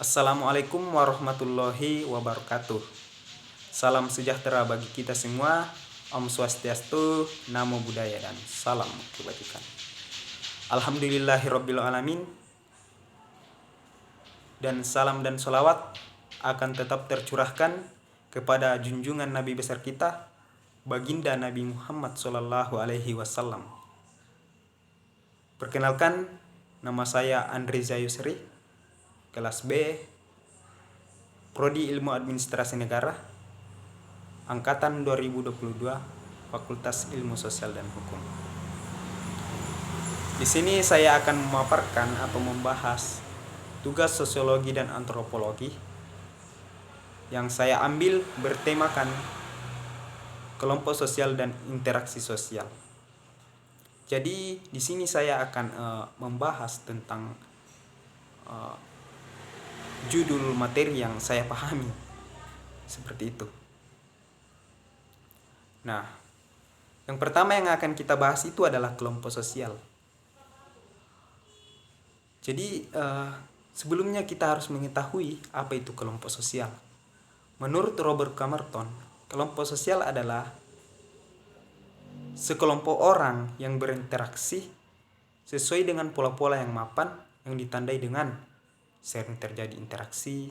Assalamualaikum warahmatullahi wabarakatuh. Salam sejahtera bagi kita semua. Om Swastiastu, Namo Buddhaya, dan salam kebajikan. Alhamdulillahirabbil alamin. Dan salam dan sholawat akan tetap tercurahkan kepada junjungan Nabi besar kita, Baginda Nabi Muhammad Sallallahu Alaihi Wasallam. Perkenalkan, nama saya Andre Zayusri, kelas B, Prodi Ilmu Administrasi Negara, Angkatan 2022, Fakultas Ilmu Sosial dan Hukum. Di sini saya akan memaparkan atau membahas tugas sosiologi dan antropologi yang saya ambil bertemakan kelompok sosial dan interaksi sosial. Jadi di sini saya akan membahas tentang judul materi yang saya pahami, seperti itu. Nah, yang pertama yang akan kita bahas itu adalah kelompok sosial. Jadi sebelumnya kita harus mengetahui apa itu kelompok sosial. Menurut Robert Camerton, kelompok sosial adalah sekelompok orang yang berinteraksi sesuai dengan pola-pola yang mapan yang ditandai dengan sering terjadi interaksi.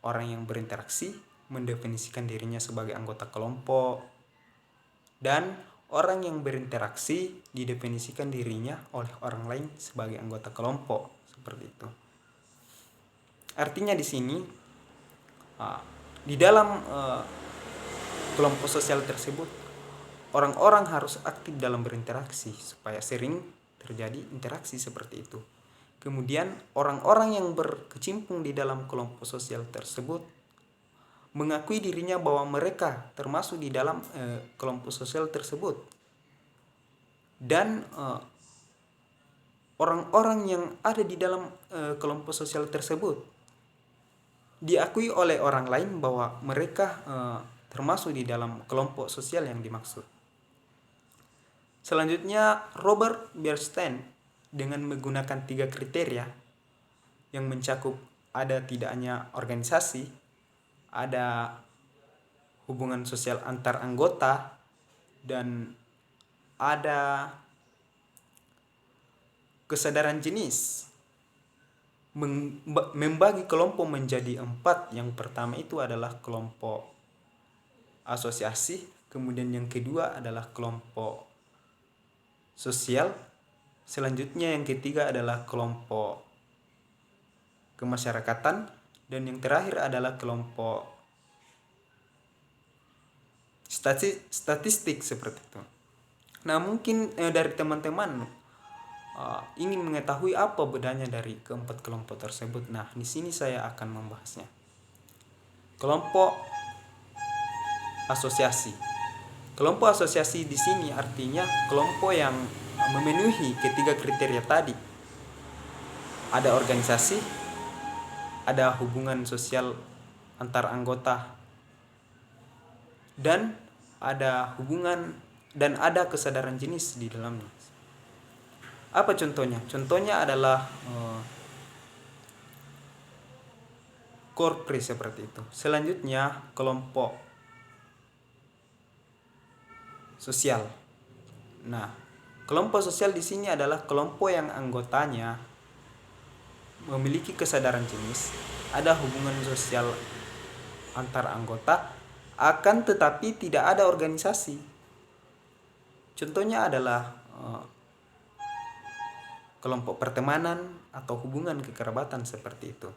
Orang yang berinteraksi mendefinisikan dirinya sebagai anggota kelompok, dan orang yang berinteraksi didefinisikan dirinya oleh orang lain sebagai anggota kelompok, seperti itu. Artinya di sini di dalam kelompok sosial tersebut orang-orang harus aktif dalam berinteraksi supaya sering terjadi interaksi seperti itu. Kemudian orang-orang yang berkecimpung di dalam kelompok sosial tersebut mengakui dirinya bahwa mereka termasuk di dalam kelompok sosial tersebut. Dan orang-orang yang ada di dalam kelompok sosial tersebut diakui oleh orang lain bahwa mereka termasuk di dalam kelompok sosial yang dimaksud. Selanjutnya, Robert Bernstein dengan menggunakan 3 kriteria yang mencakup ada tidaknya organisasi, ada hubungan sosial antar anggota, dan ada kesadaran jenis, membagi kelompok menjadi 4. Yang pertama itu adalah kelompok asosiasi, kemudian yang kedua adalah kelompok sosial, selanjutnya yang ketiga adalah kelompok kemasyarakatan, dan yang terakhir adalah kelompok statistik, seperti itu. Nah, mungkin dari teman-teman ingin mengetahui apa bedanya dari keempat kelompok tersebut. Nah, di sini saya akan membahasnya. Kelompok asosiasi. Kelompok asosiasi di sini artinya kelompok yang memenuhi ketiga kriteria tadi. Ada organisasi, ada hubungan sosial antar anggota, dan ada hubungan dan ada kesadaran jenis di dalamnya. Apa contohnya? Contohnya adalah korpri, seperti itu. Selanjutnya kelompok sosial. Nah, kelompok sosial di sini adalah kelompok yang anggotanya memiliki kesadaran jenis, ada hubungan sosial antar anggota, akan tetapi tidak ada organisasi. Contohnya adalah kelompok pertemanan atau hubungan kekerabatan, seperti itu.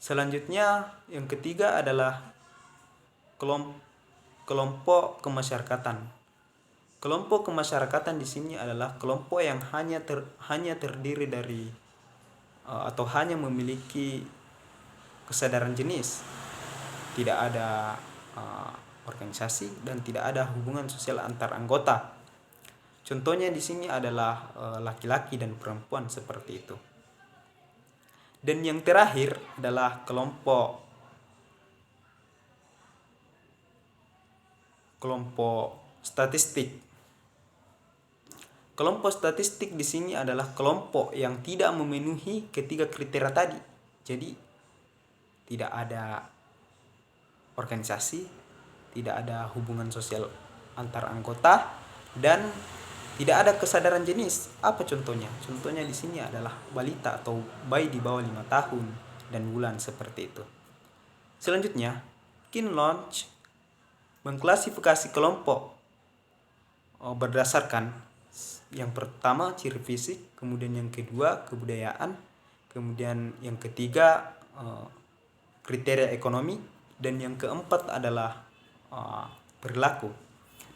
Selanjutnya yang ketiga adalah kelompok kemasyarakatan. Kelompok kemasyarakatan di sini adalah kelompok yang hanya terdiri dari atau hanya memiliki kesadaran jenis, tidak ada organisasi dan tidak ada hubungan sosial antar anggota. Contohnya di sini adalah laki-laki dan perempuan, seperti itu. Dan yang terakhir adalah kelompok statistik. Kelompok statistik di sini adalah kelompok yang tidak memenuhi ketiga kriteria tadi. Jadi tidak ada organisasi, tidak ada hubungan sosial antar anggota, dan tidak ada kesadaran jenis. Apa contohnya? Contohnya di sini adalah balita atau bayi di bawah 5 tahun dan bulan seperti itu. Selanjutnya, Kinloch mengklasifikasi kelompok berdasarkan yang pertama ciri fisik, kemudian yang kedua kebudayaan, kemudian yang ketiga kriteria ekonomi, dan yang keempat adalah perilaku.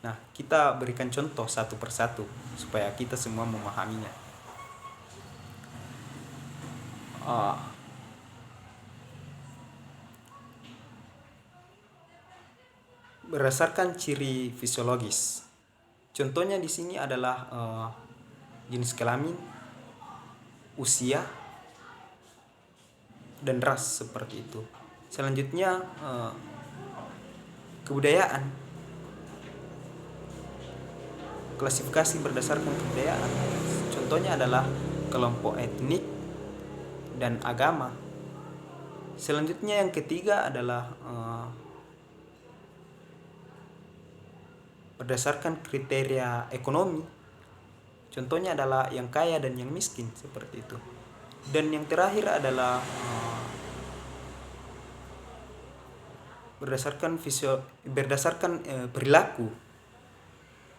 Nah, kita berikan contoh satu persatu supaya kita semua memahaminya. Berdasarkan ciri fisiologis, contohnya di sini adalah jenis kelamin, usia, dan ras seperti itu. Selanjutnya kebudayaan. Klasifikasi berdasarkan kebudayaan. Contohnya adalah kelompok etnik dan agama. Selanjutnya yang ketiga adalah berdasarkan kriteria ekonomi. Contohnya adalah yang kaya dan yang miskin seperti itu. Dan yang terakhir adalah berdasarkan perilaku.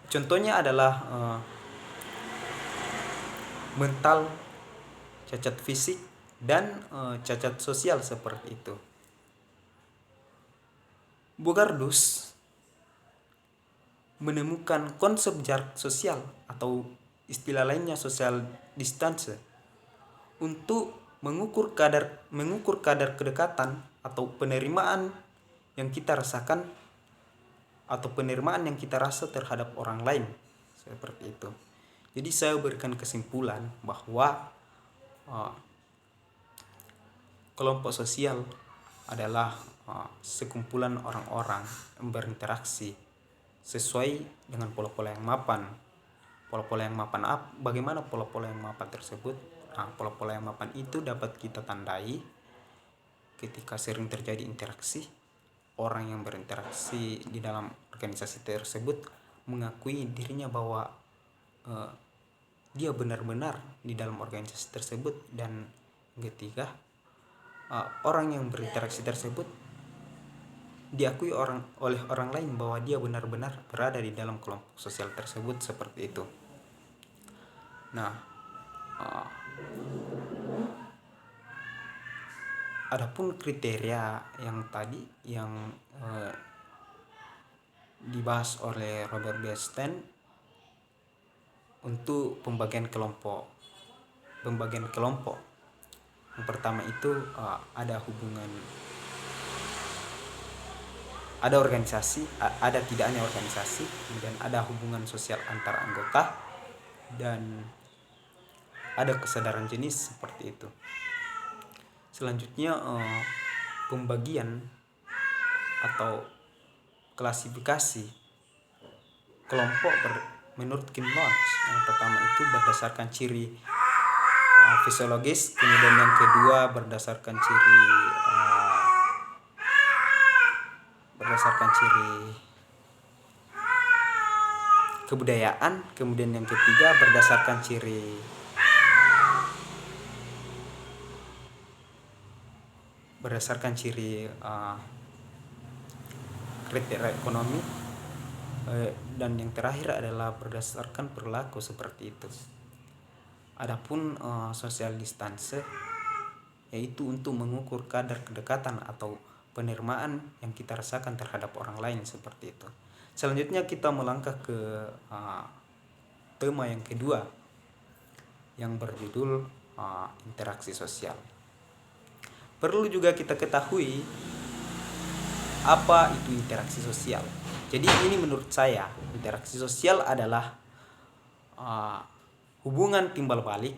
Contohnya adalah mental, cacat fisik, dan cacat sosial seperti itu. Bogardus menemukan konsep jarak sosial atau istilah lainnya social distance untuk mengukur kadar kedekatan atau penerimaan yang kita rasakan atau penerimaan yang kita rasa terhadap orang lain seperti itu. Jadi saya berikan kesimpulan bahwa kelompok sosial adalah sekumpulan orang-orang yang berinteraksi sesuai dengan pola-pola yang mapan. Pola-pola yang mapan bagaimana pola-pola yang mapan tersebut? Nah, pola-pola yang mapan itu dapat kita tandai ketika sering terjadi interaksi. Orang yang berinteraksi di dalam organisasi tersebut mengakui dirinya bahwa dia benar-benar di dalam organisasi tersebut, dan ketiga, orang yang berinteraksi tersebut diakui oleh orang lain bahwa dia benar-benar berada di dalam kelompok sosial tersebut seperti itu. Nah, adapun kriteria yang tadi yang dibahas oleh Robert Bernstein untuk pembagian kelompok. Yang pertama itu ada organisasi, ada tidaknya organisasi, kemudian ada hubungan sosial antar anggota, dan ada kesadaran jenis seperti itu. Selanjutnya pembagian atau klasifikasi kelompok menurut Kinloch. Yang pertama itu berdasarkan ciri fisiologis, kemudian yang kedua berdasarkan ciri kebudayaan, kemudian yang ketiga berdasarkan ciri kriteria ekonomi, dan yang terakhir adalah berdasarkan perilaku seperti itu. Adapun social distance yaitu untuk mengukur kadar kedekatan atau penerimaan yang kita rasakan terhadap orang lain seperti itu. Selanjutnya kita melangkah ke tema yang kedua yang berjudul interaksi sosial. Perlu juga kita ketahui apa itu interaksi sosial. Jadi ini menurut saya interaksi sosial adalah hubungan timbal balik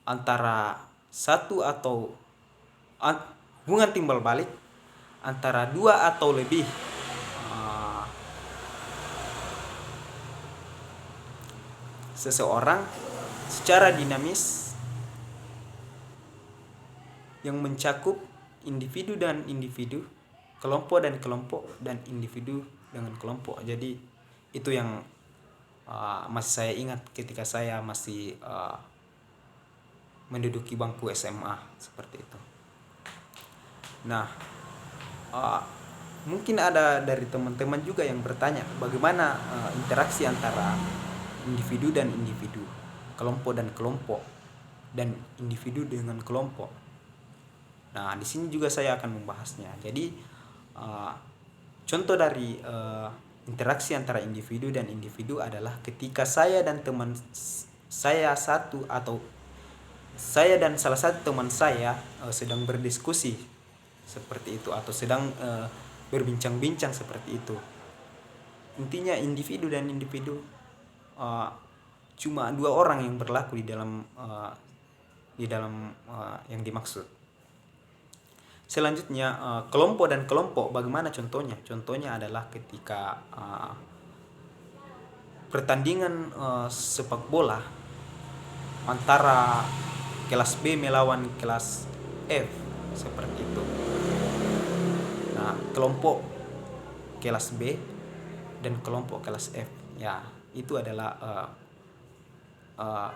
antara dua atau lebih seseorang secara dinamis yang mencakup individu dan individu, kelompok dan kelompok, dan individu dengan kelompok. Jadi itu yang masih saya ingat ketika saya masih menduduki bangku SMA seperti itu. Nah, mungkin ada dari teman-teman juga yang bertanya bagaimana interaksi antara individu dan individu, kelompok dan kelompok, dan individu dengan kelompok. Nah, di sini juga saya akan membahasnya. Jadi contoh dari interaksi antara individu dan individu adalah ketika saya dan teman saya satu, atau saya dan salah satu teman saya sedang berdiskusi seperti itu, atau sedang berbincang-bincang seperti itu. Intinya individu dan individu cuma dua orang yang berlaku di dalam yang dimaksud. Selanjutnya kelompok dan kelompok, bagaimana contohnya? Contohnya adalah ketika pertandingan sepak bola antara kelas B melawan kelas F seperti itu. Nah, kelompok kelas B dan kelompok kelas F, ya itu adalah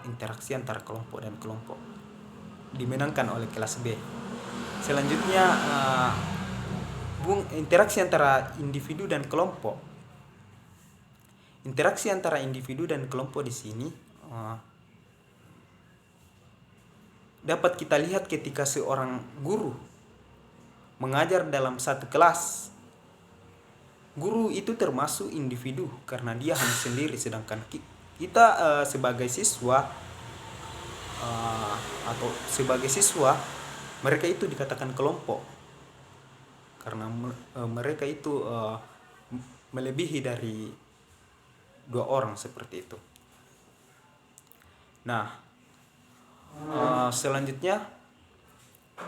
interaksi antara kelompok dan kelompok dimenangkan oleh kelas B. Selanjutnya interaksi antara individu dan kelompok. Interaksi antara individu dan kelompok di sini dapat kita lihat ketika seorang guru mengajar dalam satu kelas. Guru itu termasuk individu karena dia hanya sendiri, sedangkan kita sebagai siswa atau sebagai siswa, mereka itu dikatakan kelompok karena mereka itu melebihi dari dua orang seperti itu. Nah, selanjutnya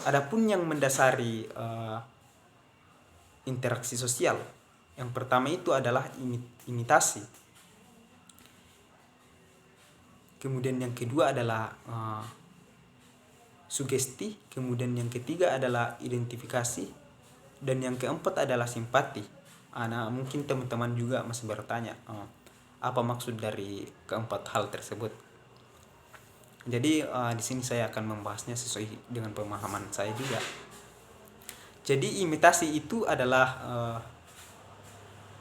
adapun yang mendasari interaksi sosial. Yang pertama itu adalah imitasi. Kemudian yang kedua adalah sugesti, kemudian yang ketiga adalah identifikasi, dan yang keempat adalah simpati. Nah, mungkin teman-teman juga masih bertanya apa maksud dari keempat hal tersebut. Jadi di sini saya akan membahasnya sesuai dengan pemahaman saya juga. Jadi imitasi itu adalah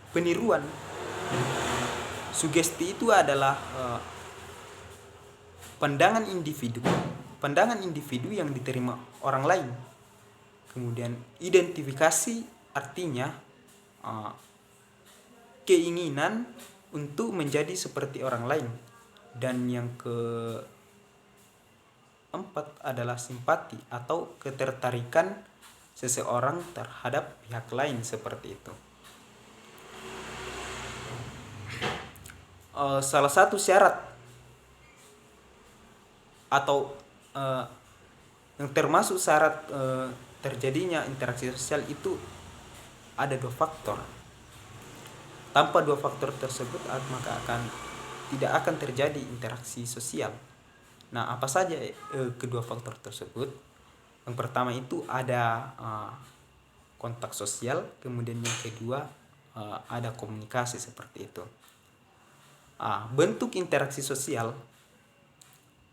peniruan. Sugesti itu adalah pandangan individu yang diterima orang lain. Kemudian identifikasi artinya keinginan untuk menjadi seperti orang lain. Dan yang keempat adalah simpati atau ketertarikan seseorang terhadap pihak lain seperti itu. Salah satu syarat atau yang termasuk syarat terjadinya interaksi sosial itu ada dua faktor. Tanpa dua faktor tersebut maka tidak akan terjadi interaksi sosial. Nah, apa saja kedua faktor tersebut? Yang pertama itu ada kontak sosial, kemudian yang kedua ada komunikasi seperti itu. Bentuk interaksi sosial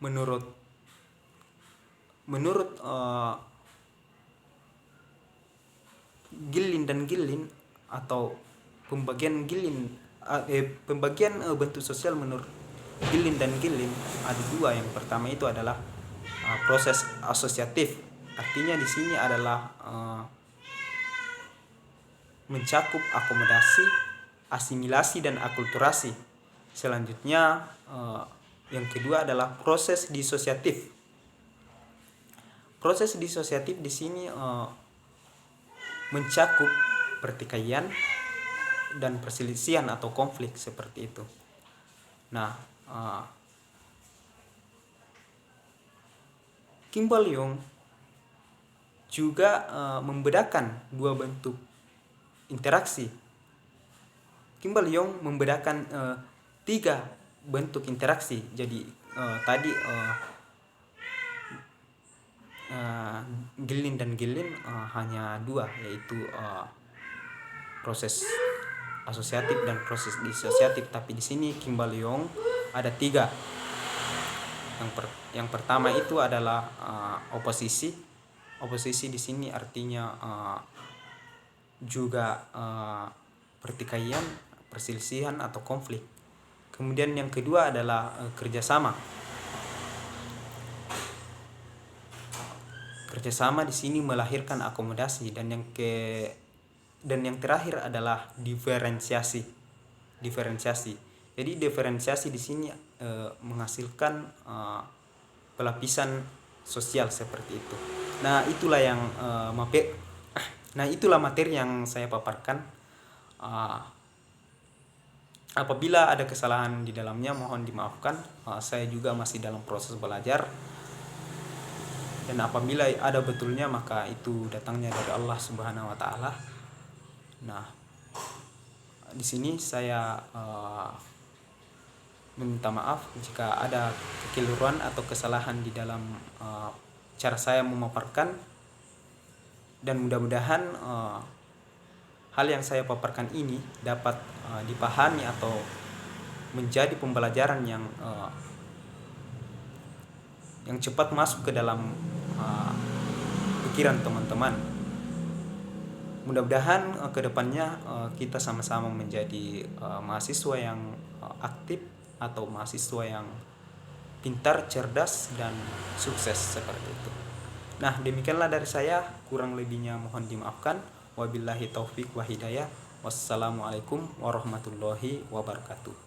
menurut Gilin dan Gilin, atau pembagian bentuk sosial menurut Gilin dan Gilin ada dua. Yang pertama itu adalah proses asosiatif. Artinya di sini adalah mencakup akomodasi, asimilasi, dan akulturasi. Selanjutnya yang kedua adalah proses disosiatif. Proses disosiatif di sini mencakup pertikaian dan perselisihan atau konflik seperti itu. Nah, Kimball Young juga membedakan dua bentuk interaksi. Kimball Young membedakan 3 bentuk interaksi. Jadi tadi Gilin dan Gilin hanya dua, yaitu proses asosiatif dan proses disosiatif. Tapi di sini Kimbaliong ada tiga. Yang pertama itu adalah oposisi. Oposisi di sini artinya juga pertikaian, perselisihan atau konflik. Kemudian yang kedua adalah kerjasama. Kerjasama di sini melahirkan akomodasi, dan yang terakhir adalah diferensiasi. Jadi diferensiasi di sini menghasilkan pelapisan sosial seperti itu. Nah, itulah materi yang saya paparkan. Apabila ada kesalahan di dalamnya mohon dimaafkan. Saya juga masih dalam proses belajar. Dan apabila ada betulnya maka itu datangnya dari Allah Subhanahu wa taala. Nah, di sini saya meminta maaf jika ada kekeliruan atau kesalahan di dalam cara saya memaparkan, dan mudah-mudahan hal yang saya paparkan ini dapat dipahami atau menjadi pembelajaran yang cepat masuk ke dalam pikiran teman-teman. Mudah-mudahan kedepannya kita sama-sama menjadi mahasiswa yang aktif atau mahasiswa yang pintar, cerdas, dan sukses seperti itu. Nah, demikianlah dari saya. Kurang lebihnya mohon dimaafkan. Wabillahi taufik wa hidayah. Wassalamualaikum warahmatullahi wabarakatuh.